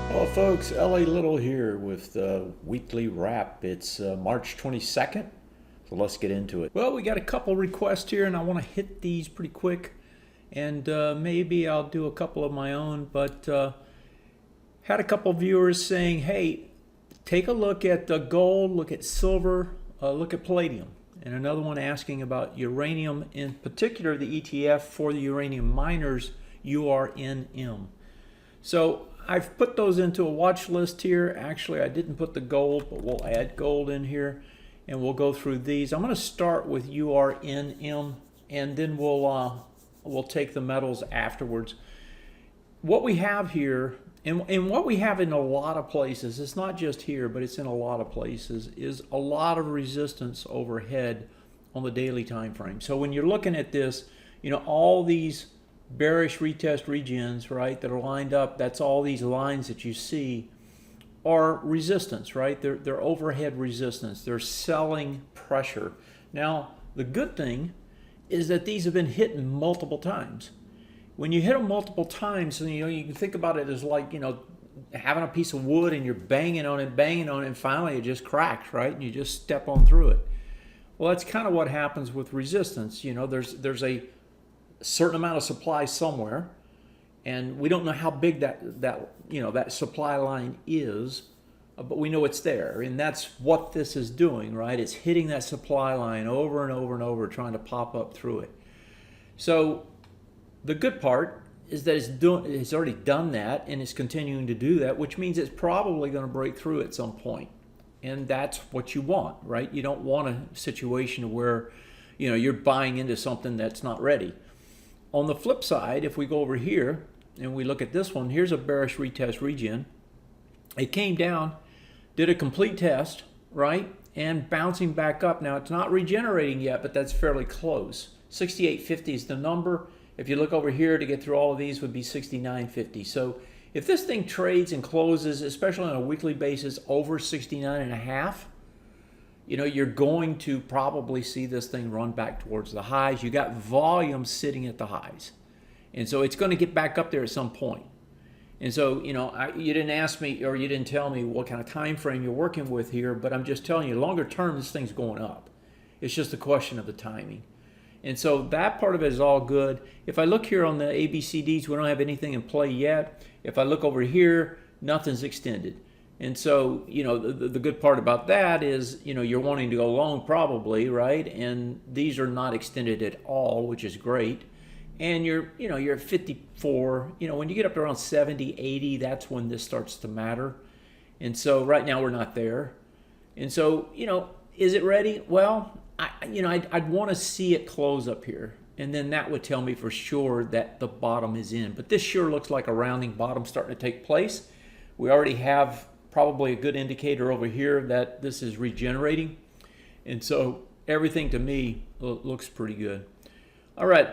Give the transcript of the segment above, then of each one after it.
Hello folks, LA Little here with the weekly wrap. It's March 22nd, so let's get into it. Well, we got a couple requests here and I want to hit these pretty quick, and maybe I'll do a couple of my own, but had a couple viewers saying, hey, take a look at gold, look at silver, look at palladium, and another one asking about uranium, in particular the ETF for the uranium miners, URNM. So I've put those into a watch list here. Actually, I didn't put the gold, but we'll add gold in here and we'll go through these. I'm going to start with URNM and then we'll take the metals afterwards. What we have here, and what we have in a lot of places, it's not just here, but it's in a lot of places, is a lot of resistance overhead on the daily time frame. So when you're looking at this, you know, all these bearish retest regions, right, that are lined up, that's all these lines that you see are resistance, right? They're overhead resistance. They're selling pressure. Now, the good thing is that these have been hit multiple times. When you hit them multiple times, you know, you can think about it as like, you know, having a piece of wood and you're banging on it, and finally it just cracks, right? And you just step on through it. Well, that's kind of what happens with resistance. You know, there's a certain amount of supply somewhere, and we don't know how big that supply line is, but we know it's there, and that's what this is doing, right? It's hitting that supply line over and over and over, trying to pop up through it. So the good part is that it's already done that, and it's continuing to do that, which means it's probably going to break through at some point, and that's what you want, right? You don't want a situation where, you know, you're buying into something that's not ready. On the flip side, if we go over here and we look at this one, here's a bearish retest region. It came down, did a complete test, right? And bouncing back up. Now, it's not regenerating yet, but that's fairly close. 68.50 is the number. If you look over here to get through all of these would be 69.50. So if this thing trades and closes, especially on a weekly basis, over 69.5, you know, you're going to probably see this thing run back towards the highs. You got volume sitting at the highs. And so it's going to get back up there at some point. And so, you know, you didn't ask me, or you didn't tell me what kind of time frame you're working with here, but I'm just telling you, longer term, this thing's going up. It's just a question of the timing. And so that part of it is all good. If I look here on the ABCDs, we don't have anything in play yet. If I look over here, nothing's extended. And so, you know, the good part about that is, you know, you're wanting to go long probably, right? And these are not extended at all, which is great. And you're at 54. You know, when you get up to around 70, 80, that's when this starts to matter. And so right now we're not there. And so, you know, is it ready? Well, I'd want to see it close up here. And then that would tell me for sure that the bottom is in. But this sure looks like a rounding bottom starting to take place. We already have probably a good indicator over here that this is regenerating. And so everything to me looks pretty good. All right,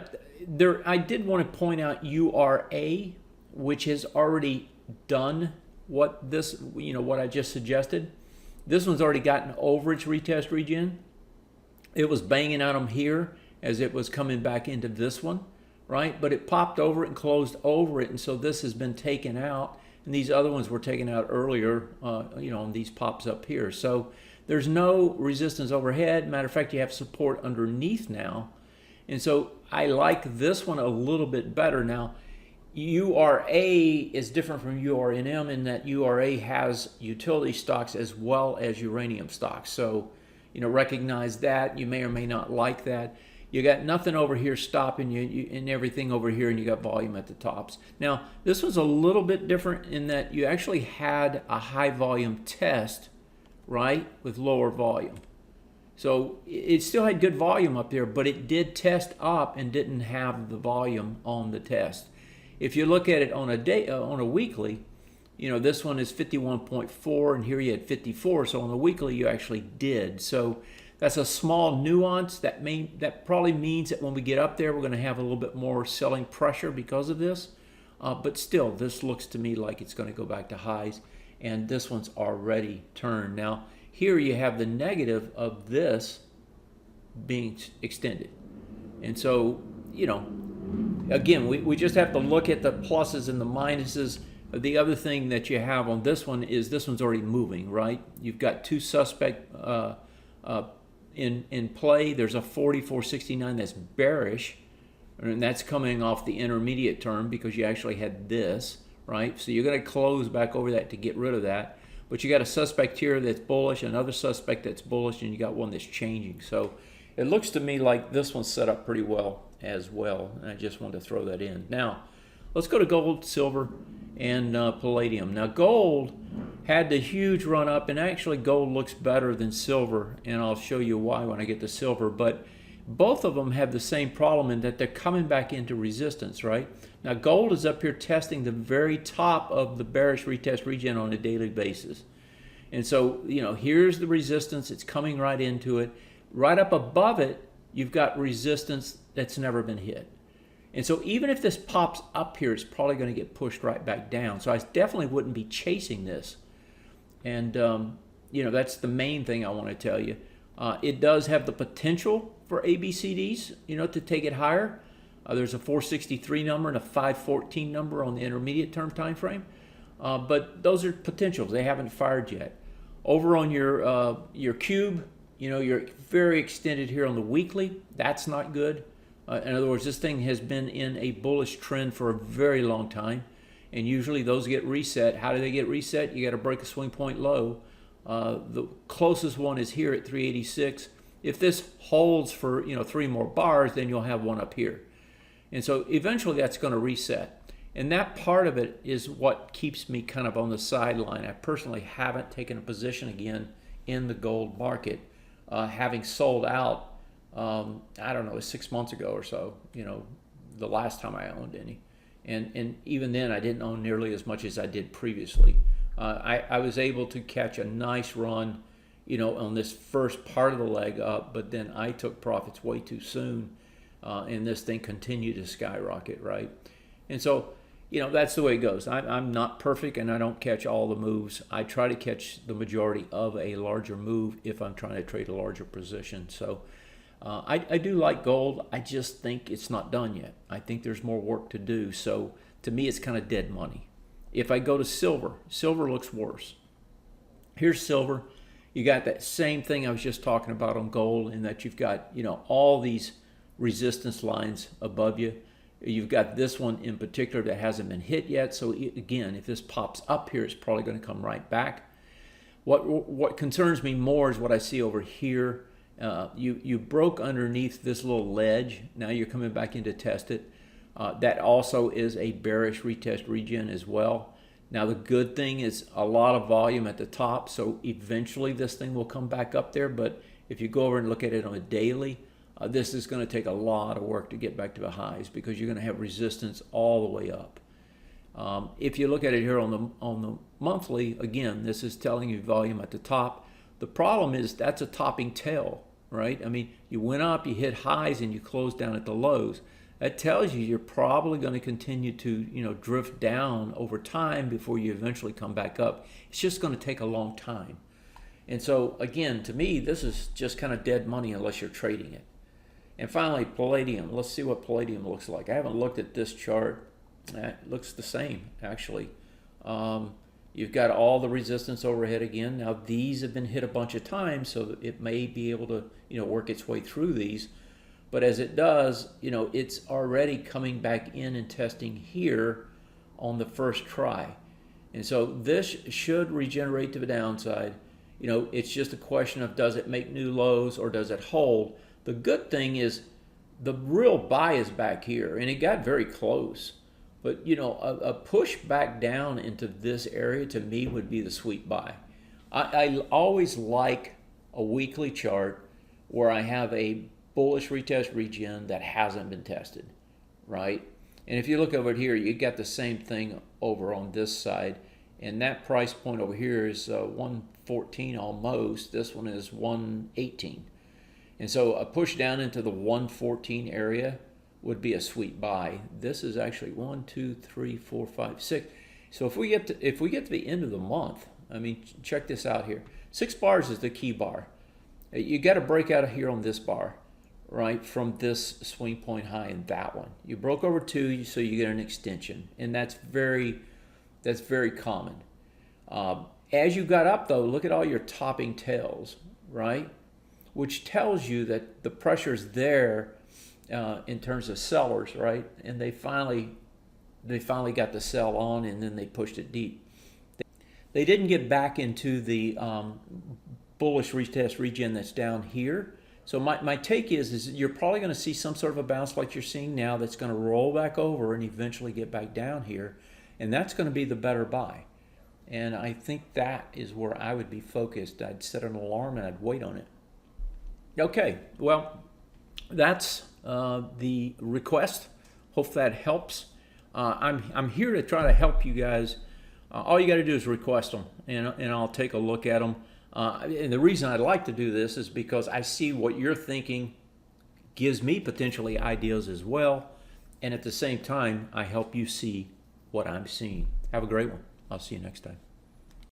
I did want to point out URA, which has already done what I just suggested. This one's already gotten over its retest region. It was banging at them here as it was coming back into this one, right? But it popped over it and closed over it, and so this has been taken out. And these other ones were taken out earlier, you know, on these pops up here. So there's no resistance overhead. Matter of fact, you have support underneath now. And so I like this one a little bit better. Now, URA is different from URNM in that URA has utility stocks as well as uranium stocks. So, you know, recognize that. You may or may not like that. You got nothing over here stopping you and everything over here, and you got volume at the tops. Now, this was a little bit different in that you actually had a high volume test, right, with lower volume. So it still had good volume up there, but it did test up and didn't have the volume on the test. If you look at it on a weekly, you know, this one is 51.4, and here you had 54. So on the weekly, you actually did. So that's a small nuance. That probably means that when we get up there, we're going to have a little bit more selling pressure because of this. But still, this looks to me like it's going to go back to highs, and this one's already turned. Now, here you have the negative of this being extended. And so, you know, again, we just have to look at the pluses and the minuses. The other thing that you have on this one is this one's already moving, right? You've got two suspect in play. There's a 44.69 that's bearish, and that's coming off the intermediate term because you actually had this, right? So you're going to close back over that to get rid of that. But you got a suspect here that's bullish, another suspect that's bullish, and you got one that's changing. So it looks to me like this one's set up pretty well as well, and I just wanted to throw that in. Now, let's go to gold, silver, and palladium. Now, gold had the huge run up, and actually gold looks better than silver, and I'll show you why when I get to silver. But both of them have the same problem in that they're coming back into resistance, right? Now, gold is up here testing the very top of the bearish retest regen on a daily basis. And so, you know, here's the resistance. It's coming right into it. Right up above it, you've got resistance that's never been hit. And so even if this pops up here, it's probably going to get pushed right back down. So I definitely wouldn't be chasing this. And, you know, that's the main thing I want to tell you. It does have the potential for ABCDs, you know, to take it higher. There's a 463 number and a 514 number on the intermediate term time frame. But those are potentials. They haven't fired yet. Over on your cube, you know, you're very extended here on the weekly. That's not good. In other words, this thing has been in a bullish trend for a very long time, and usually those get reset. How do they get reset? You got to break a swing point low. The closest one is here at 386. If this holds for, you know, 3 more bars, then you'll have one up here. And so eventually that's going to reset. And that part of it is what keeps me kind of on the sideline. I personally haven't taken a position again in the gold market, having sold out, I don't know, 6 months ago or so, you know, the last time I owned any. And even then I didn't own nearly as much as I did previously. I was able to catch a nice run, you know, on this first part of the leg up, but then I took profits way too soon, and this thing continued to skyrocket, right? And so, you know, that's the way it goes. I'm not perfect, and I don't catch all the moves. I try to catch the majority of a larger move if I'm trying to trade a larger position. So I do like gold. I just think it's not done yet. I think there's more work to do. So to me, it's kind of dead money. If I go to silver, silver looks worse. Here's silver. You got that same thing I was just talking about on gold, in that you've got, you know, all these resistance lines above you. You've got this one in particular that hasn't been hit yet. So again, if this pops up here, it's probably going to come right back. What concerns me more is what I see over here. You broke underneath this little ledge. Now you're coming back in to test it. That also is a bearish retest regen as well. Now the good thing is a lot of volume at the top, so eventually this thing will come back up there. But if you go over and look at it on a daily, this is going to take a lot of work to get back to the highs, because you're going to have resistance all the way up. If you look at it here on the monthly, again, this is telling you volume at the top. The problem is that's a topping tail, right? I mean, you went up, you hit highs, and you closed down at the lows. That tells you you're probably going to continue to, you know, drift down over time before you eventually come back up. It's just going to take a long time. And so, again, to me, this is just kind of dead money unless you're trading it. And finally, palladium. Let's see what palladium looks like. I haven't looked at this chart. It looks the same, actually. You've got all the resistance overhead again. Now, these have been hit a bunch of times, so that it may be able to, you know, work its way through these. But as it does, you know, it's already coming back in and testing here on the first try. And so this should regenerate to the downside. You know, it's just a question of, does it make new lows or does it hold? The good thing is the real buy is back here, and it got very close. But, you know, a push back down into this area to me would be the sweet buy. I always like a weekly chart where I have a bullish retest regen that hasn't been tested, right? And if you look over here, you got the same thing over on this side. And that price point over here is 114 almost. This one is 118. And so a push down into the 114 area would be a sweet buy. This is actually 1, 2, 3, 4, 5, 6. So if we get to the end of the month, I mean, check this out here. 6 bars is the key bar. You got to break out of here on this bar, right, from this swing point high in that one. You broke over 2, so you get an extension, and that's very common. As you got up, though, look at all your topping tails, right, which tells you that the pressure's there in terms of sellers, right, and they finally got the sell on, and then they pushed it deep. They didn't get back into the bullish retest regen that's down here. So my take is you're probably going to see some sort of a bounce like you're seeing now that's going to roll back over and eventually get back down here. And that's going to be the better buy. And I think that is where I would be focused. I'd set an alarm and I'd wait on it. Okay, well, that's the request. Hope that helps. I'm here to try to help you guys. All you got to do is request them, and I'll take a look at them. And the reason I'd like to do this is because I see what you're thinking gives me potentially ideas as well. And at the same time, I help you see what I'm seeing. Have a great one. I'll see you next time.